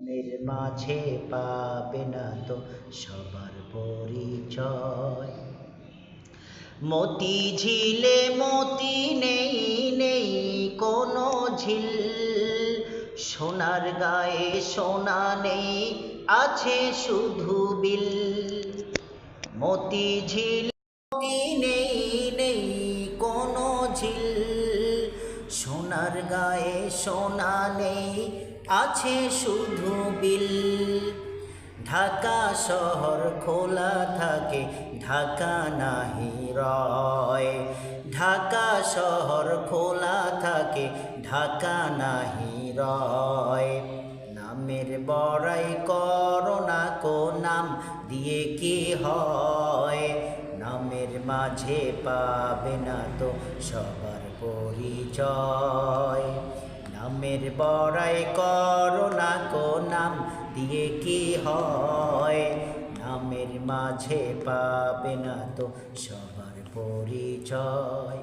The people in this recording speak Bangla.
এর মাঝে পাবে না তো সবার পরিচয়। মতি ঝিলে মতি নেই, নেই কোনো ঝিল, সোনার গায়ে সোনা নেই, আছে শুধু বিল। মতি ঝিল মতি নেই, নেই কোনো ঝিল, সোনার গায়ে সোনা নেই, আছে শুধু বিল। ঢাকা শহর খোলা থাকে, ঢাকা নাহি রয়। ঢাকা শহর খোলা থাকে, ঢাকা নাহি রয়। নামের বড়াই করো না কো, নাম দিয়ে কি হয়? নামের মাঝে পাবে না তো সবার পরিচয়। নামের বড়াই করো না কো, নাম দিয়ে কি হয়? নামের মাঝে পাবে না তো সবার পরিচয়।